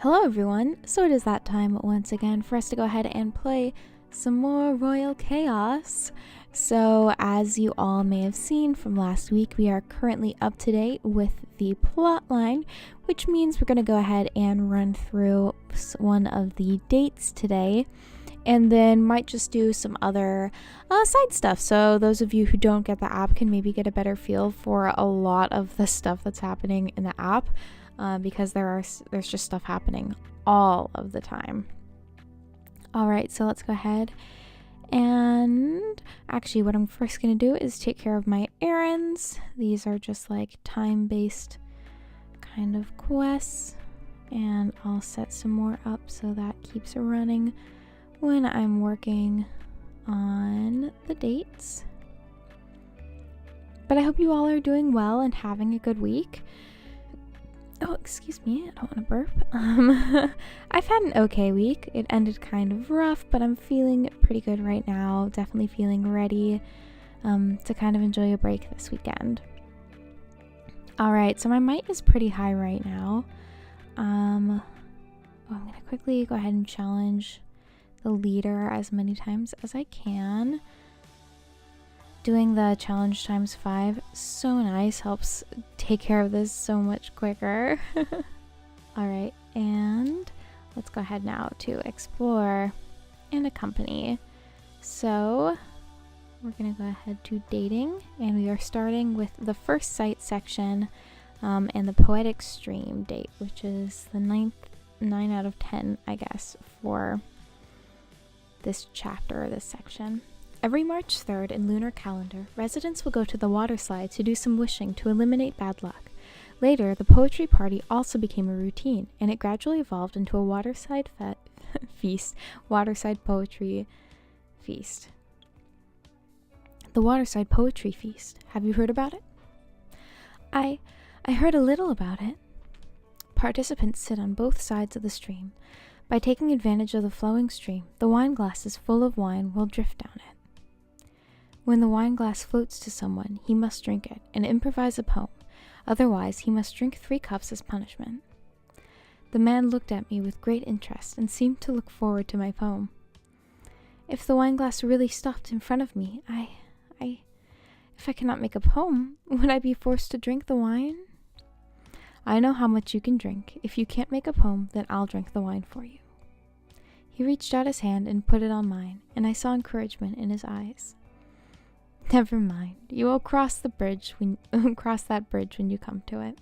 Hello everyone! So it is that time once again for us to go ahead and play some more Royal Chaos. So as you all may have seen from last week, we are currently up to date with the plot line, which means we're going to go ahead and run through one of the dates today, and then might just do some other side stuff. So those of you who don't get the app can maybe get a better feel for a lot of the stuff that's happening in the app. Because there's just stuff happening all of the time. Alright, so let's go ahead and actually what I'm first going to do is take care of my errands. These are just like time-based kind of quests, and I'll set some more up so that keeps running when I'm working on the dates. But I hope you all are doing well and having a good week. Oh, excuse me, I don't want to burp. I've had an okay week. It ended kind of rough, but I'm feeling pretty good right now. Definitely feeling ready to kind of enjoy a break this weekend. Alright, so my might is pretty high right now. I'm going to quickly go ahead and challenge the leader as many times as I can. Doing the challenge times 5, so nice, helps take care of this so much quicker. Alright, and let's go ahead now to explore and accompany. So we're gonna go ahead to dating, and we are starting with the first site section and the poetic stream date, which is the 9 out of 10, I guess, for this chapter or this section. Every March 3rd in lunar calendar, residents will go to the water slide to do some wishing to eliminate bad luck. Later, the poetry party also became a routine, and it gradually evolved into a waterside feast, waterside poetry feast. The Waterside Poetry Feast. Have you heard about it? I heard a little about it. Participants sit on both sides of the stream. By taking advantage of the flowing stream, the wine glasses full of wine will drift down it. When the wine glass floats to someone, he must drink it and improvise a poem. Otherwise, he must drink 3 cups as punishment. The man looked at me with great interest and seemed to look forward to my poem. If the wine glass really stopped in front of me, if I cannot make a poem, would I be forced to drink the wine? I know how much you can drink. If you can't make a poem, then I'll drink the wine for you. He reached out his hand and put it on mine, and I saw encouragement in his eyes. Never mind, you will cross that bridge when you come to it.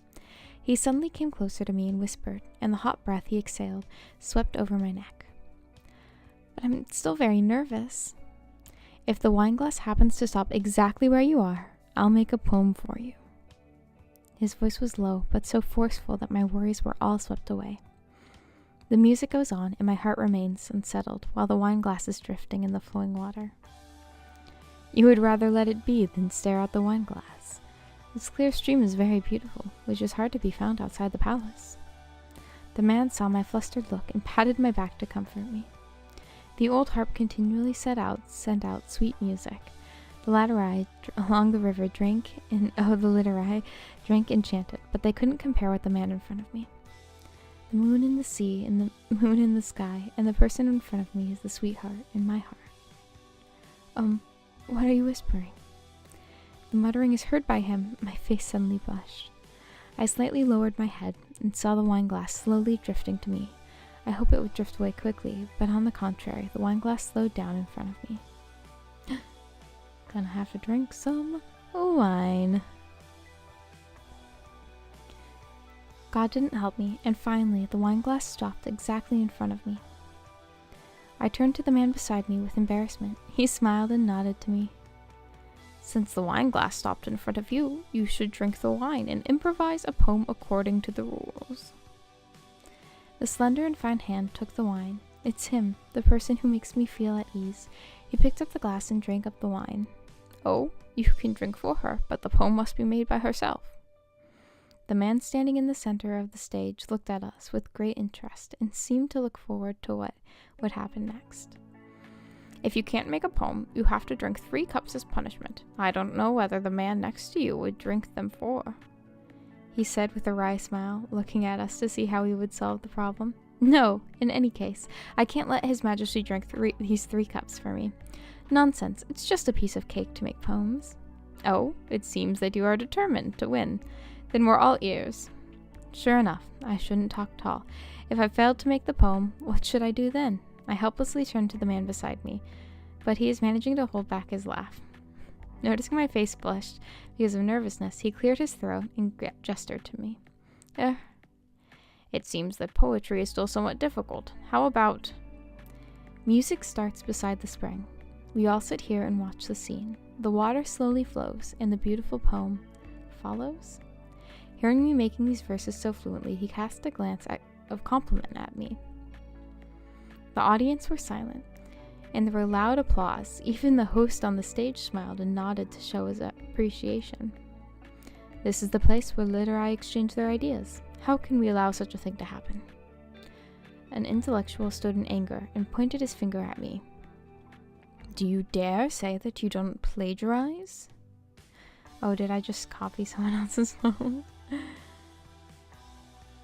He suddenly came closer to me and whispered, and the hot breath he exhaled swept over my neck. But I'm still very nervous. If the wine glass happens to stop exactly where you are, I'll make a poem for you. His voice was low, but so forceful that my worries were all swept away. The music goes on, and my heart remains unsettled while the wine glass is drifting in the flowing water. You would rather let it be than stare at the wine glass. This clear stream is very beautiful, which is hard to be found outside the palace. The man saw my flustered look and patted my back to comfort me. The old harp continually sent out sweet music. The latter along the river drank enchanted, but they couldn't compare with the man in front of me. The moon in the sea and the moon in the sky, and the person in front of me is the sweetheart in my heart. What are you whispering? The muttering is heard by him. My face suddenly flushed. I slightly lowered my head and saw the wine glass slowly drifting to me. I hoped it would drift away quickly, but on the contrary, the wine glass slowed down in front of me. Gonna have to drink some wine. God didn't help me, and finally the wine glass stopped exactly in front of me. I turned to the man beside me with embarrassment. He smiled and nodded to me. Since the wine glass stopped in front of you, you should drink the wine and improvise a poem according to the rules. The slender and fine hand took the wine. It's him, the person who makes me feel at ease. He picked up the glass and drank up the wine. Oh, you can drink for her, but the poem must be made by herself. The man standing in the center of the stage looked at us with great interest and seemed to look forward to what would happen next. If you can't make a poem, you have to drink 3 cups as punishment. I don't know whether the man next to you would drink them 4. he said with a wry smile, looking at us to see how we would solve the problem. No, in any case, I can't let His Majesty drink these 3 cups for me. Nonsense, it's just a piece of cake to make poems. Oh, it seems that you are determined to win. Then we're all ears. Sure enough, I shouldn't talk tall. If I failed to make the poem, what should I do then? I helplessly turned to the man beside me, but he is managing to hold back his laugh. Noticing my face flushed because of nervousness, he cleared his throat and gestured to me. It seems that poetry is still somewhat difficult. How about... Music starts beside the spring. We all sit here and watch the scene. The water slowly flows, and the beautiful poem follows. Hearing me making these verses so fluently, he cast a glance of compliment at me. The audience were silent, and there were loud applause. Even the host on the stage smiled and nodded to show his appreciation. This is the place where literati exchange their ideas. How can we allow such a thing to happen? An intellectual stood in anger and pointed his finger at me. Do you dare say that you don't plagiarize? Oh, did I just copy someone else's poem?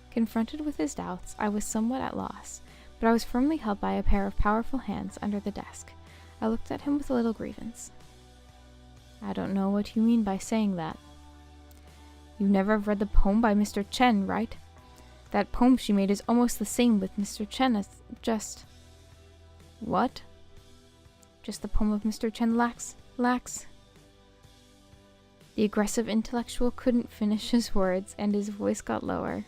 Confronted with his doubts, I was somewhat at loss, but I was firmly held by a pair of powerful hands under the desk. I looked at him with a little grievance. I don't know what you mean by saying that. You never have read the poem by Mr. Chen, right? That poem she made is almost the same with Mr. Chen as just... What? Just the poem of Mr. Chen lacks... The aggressive intellectual couldn't finish his words, and his voice got lower.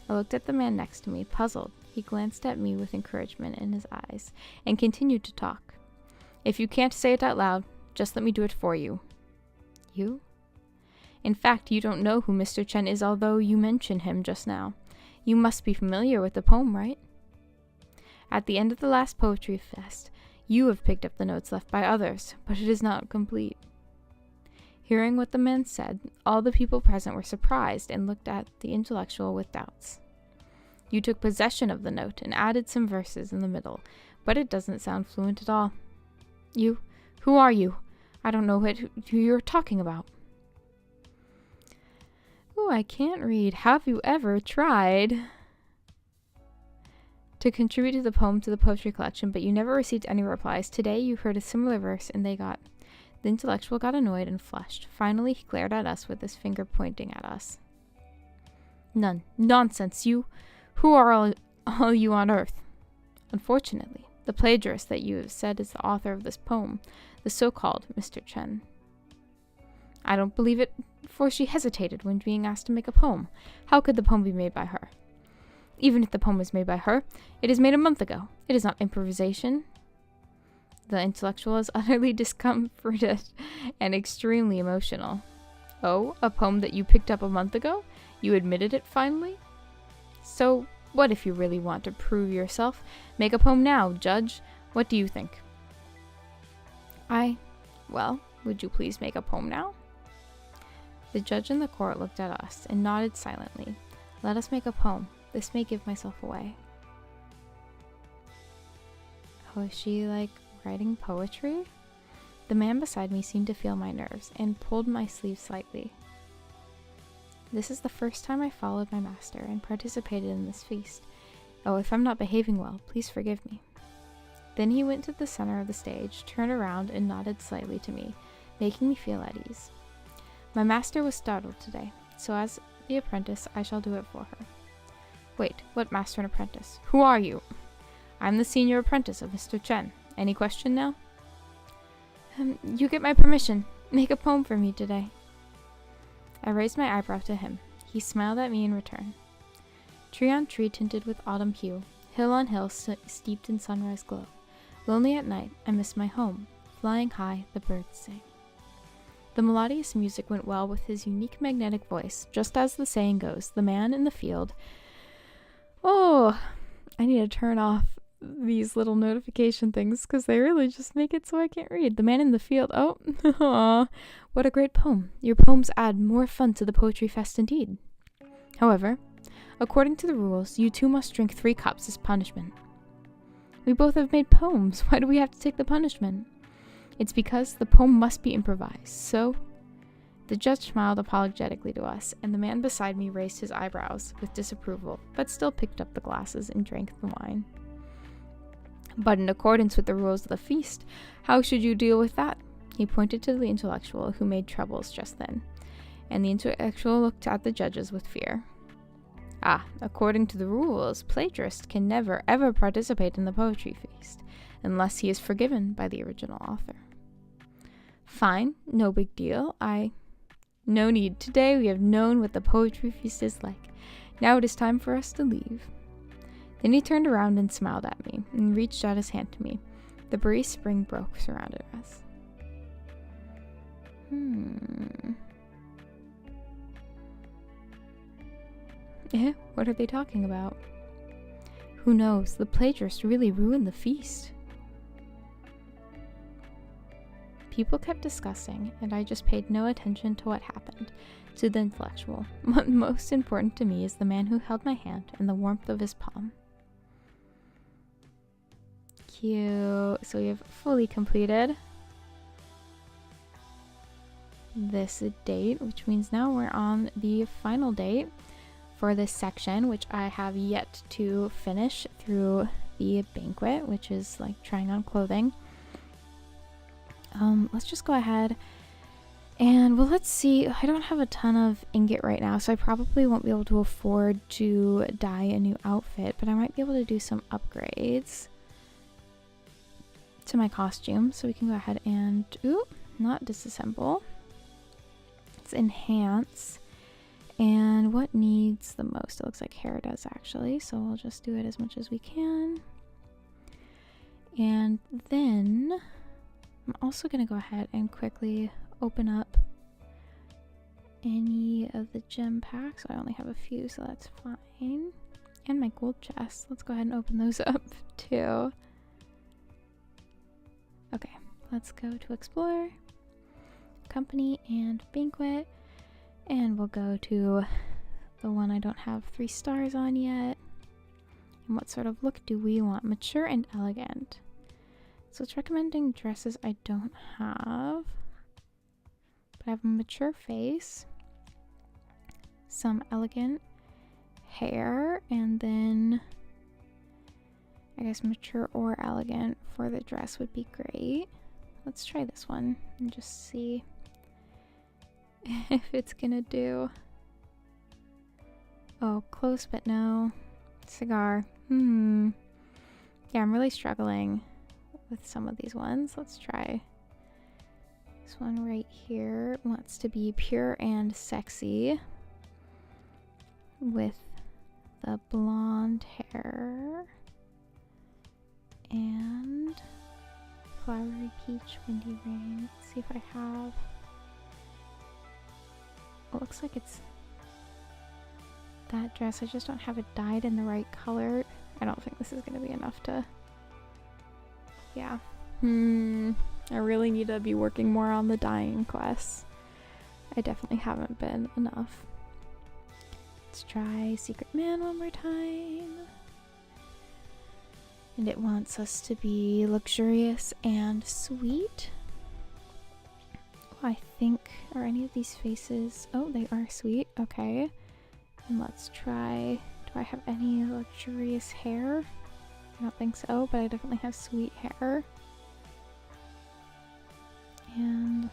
I looked at the man next to me, puzzled. He glanced at me with encouragement in his eyes, and continued to talk. If you can't say it out loud, just let me do it for you. You? In fact, you don't know who Mr. Chen is, although you mentioned him just now. You must be familiar with the poem, right? At the end of the last poetry fest, you have picked up the notes left by others, but it is not complete. Hearing what the man said, all the people present were surprised and looked at the intellectual with doubts. You took possession of the note and added some verses in the middle, but it doesn't sound fluent at all. You? Who are you? I don't know who you're talking about. Oh, I can't read. Have you ever tried to contribute to the poem to the poetry collection, but you never received any replies? Today you heard a similar verse and the intellectual got annoyed and flushed. Finally, he glared at us with his finger pointing at us. None. Nonsense. You. Who are all you on earth? Unfortunately, the plagiarist that you have said is the author of this poem, the so-called Mr. Chen. I don't believe it, for she hesitated when being asked to make a poem. How could the poem be made by her? Even if the poem is made by her, it is made a month ago. It is not improvisation. The intellectual is utterly discomforted and extremely emotional. Oh, a poem that you picked up a month ago? You admitted it finally? So, what if you really want to prove yourself? Make a poem now, Judge. What do you think? Well, would you please make a poem now? The judge in the court looked at us and nodded silently. Let us make a poem. This may give myself away. Oh, is she, writing poetry? The man beside me seemed to feel my nerves and pulled my sleeve slightly. This is the first time I followed my master and participated in this feast. Oh, if I'm not behaving well, please forgive me. Then he went to the center of the stage, turned around, and nodded slightly to me, making me feel at ease. My master was startled today, so as the apprentice, I shall do it for her. Wait, what master and apprentice? Who are you? I'm the senior apprentice of Mr. Chen. Any question now? You get my permission. Make a poem for me today. I raised my eyebrow to him. He smiled at me in return. Tree on tree tinted with autumn hue, hill on hill steeped in sunrise glow. Lonely at night, I miss my home. Flying high, the birds sing. The melodious music went well with his unique magnetic voice. Just as the saying goes, the man in the field... Oh, I need to turn off these little notification things because they really just make it so I can't read. The man in the field... Oh, aw, what a great poem. Your poems add more fun to the poetry fest indeed. However, according to the rules, you two must drink 3 cups as punishment. We both have made poems. Why do we have to take the punishment? It's because the poem must be improvised, so The judge smiled apologetically to us, and the man beside me raised his eyebrows with disapproval, but still picked up the glasses and drank the wine. But in accordance with the rules of the feast, how should you deal with that? He pointed to the intellectual who made troubles just then, and the intellectual looked at the judges with fear. Ah, according to the rules, plagiarist can never ever participate in the poetry feast, unless he is forgiven by the original author. Fine, no big deal. No need. Today we have known what the poetry feast is like. Now it is time for us to leave. Then he turned around and smiled at me, and reached out his hand to me. The breeze spring broke surrounded us. What are they talking about? Who knows? The plagiarist really ruined the feast. People kept discussing, and I just paid no attention to what happened, to the intellectual. What most important to me is the man who held my hand and the warmth of his palm. Cute. So we have fully completed this date, which means now we're on the final date for this section, which I have yet to finish through the banquet, which is like trying on clothing. Let's just go ahead and, well, let's see. I don't have a ton of ingot right now, so I probably won't be able to afford to dye a new outfit, but I might be able to do some upgrades to my costume. So we can go ahead and, not disassemble. Let's enhance. And what needs the most? It looks like hair does, actually, so we'll just do it as much as we can. And then I'm also going to go ahead and quickly open up any of the gem packs. I only have a few, so that's fine. And my gold chest. Let's go ahead and open those up too. Okay, let's go to Explore, Company, and Banquet. And we'll go to the one I don't have 3 stars on yet. And what sort of look do we want? Mature and elegant. So it's recommending dresses I don't have. But I have a mature face, some elegant hair, and then I guess mature or elegant for the dress would be great. Let's try this one and just see if it's gonna do. Oh, close but no. Cigar. Yeah, I'm really struggling with some of these ones. Let's try this one right here. Wants to be pure and sexy with the blonde hair and flowery peach windy rain. Let's see if I have. It looks like it's that dress. I just don't have it dyed in the right color. I don't think this is going to be enough to... Yeah. I really need to be working more on the dyeing quests. I definitely haven't been enough. Let's try Secret Man one more time. And it wants us to be luxurious and sweet. I think, are any of these faces, oh, they are sweet, okay. And let's try, do I have any luxurious hair? I don't think so, but I definitely have sweet hair. And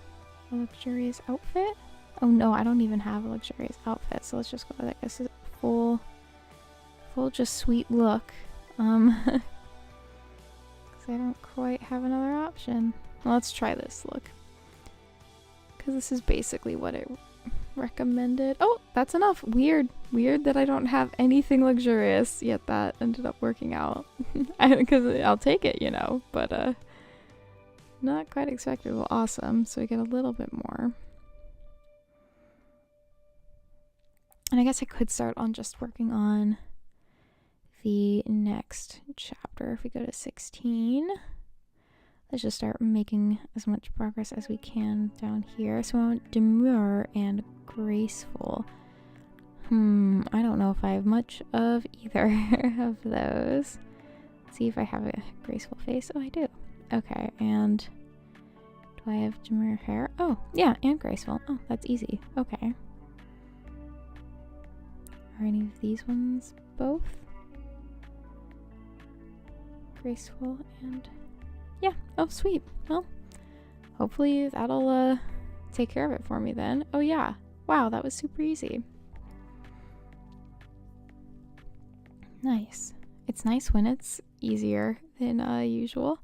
a luxurious outfit? Oh no, I don't even have a luxurious outfit, so let's just go with, I guess, a full just sweet look. Because I don't quite have another option. Well, let's try this look. Because this is basically what it recommended. Oh, that's enough. Weird that I don't have anything luxurious, yet that ended up working out. Because I'll take it, you know, but not quite expected. Well, awesome. So we get a little bit more. And I guess I could start on just working on the next chapter. If we go to 16, let's just start making as much progress as we can down here. So I want demure and graceful. I don't know if I have much of either of those. Let's see if I have a graceful face. Oh, I do. Okay, and do Do I have demure hair? Oh, yeah, and graceful. Oh, that's easy. Okay. Are any of these ones both? Graceful and... yeah. Oh, sweet. Well, hopefully that'll take care of it for me then. Oh, yeah. Wow, that was super easy. Nice. It's nice when it's easier than usual.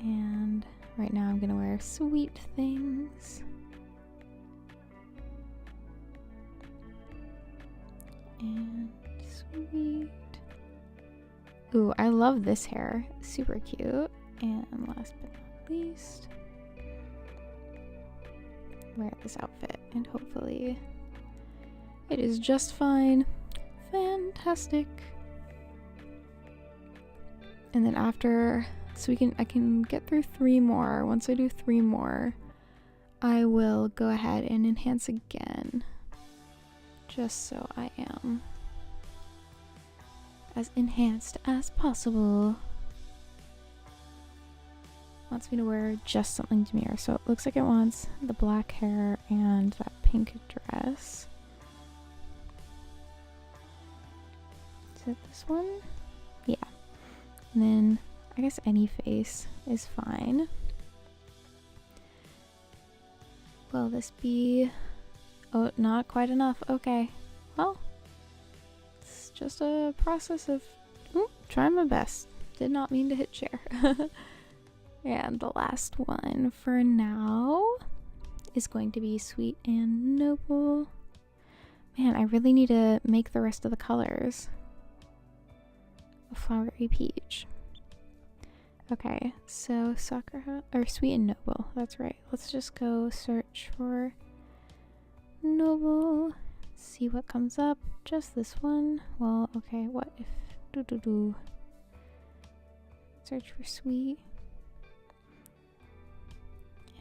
And right now I'm gonna wear sweet things. And sweet. Ooh, I love this hair. Super cute. And last but not least, wear this outfit and hopefully it is just fine. Fantastic. And then after, so I can get through 3 more. Once I do 3 more, I will go ahead and enhance again, just so I am as enhanced as possible. Wants me to wear just something demure, so it looks like it wants the black hair and that pink dress. Is it this one? Yeah. And then I guess any face is fine. Will this be... oh, not quite enough. Okay. Well, it's just a process of trying my best. Did not mean to hit share. And the last one for now is going to be Sweet and Noble. Man, I really need to make the rest of the colors. A flowery peach. Okay, so Sakura, or Sweet and Noble, that's right. Let's just go search for Noble, see what comes up. Just this one. Well, okay, what if search for Sweet.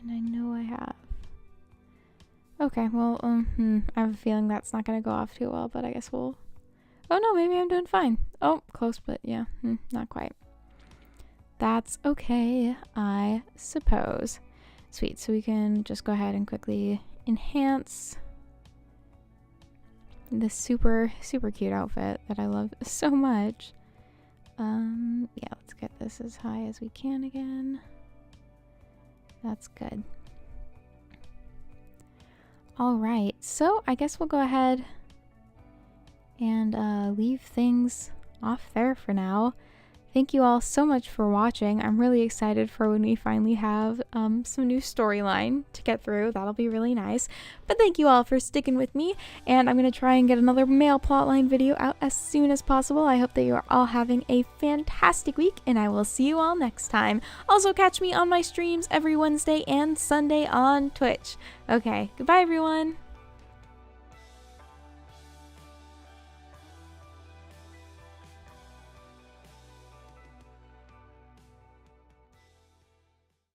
And I know I have. Okay, well, I have a feeling that's not gonna go off too well, but I guess we'll... oh no, maybe I'm doing fine. Oh, close, but yeah, not quite. That's okay, I suppose. Sweet, so we can just go ahead and quickly enhance this super, super cute outfit that I love so much. Yeah, let's get this as high as we can again. That's good. All right, so I guess we'll go ahead and leave things off there for now. Thank you all so much for watching. I'm really excited for when we finally have some new storyline to get through. That'll be really nice. But thank you all for sticking with me, and I'm going to try and get another male plotline video out as soon as possible. I hope that you are all having a fantastic week, and I will see you all next time. Also, catch me on my streams every Wednesday and Sunday on Twitch. Okay, goodbye everyone!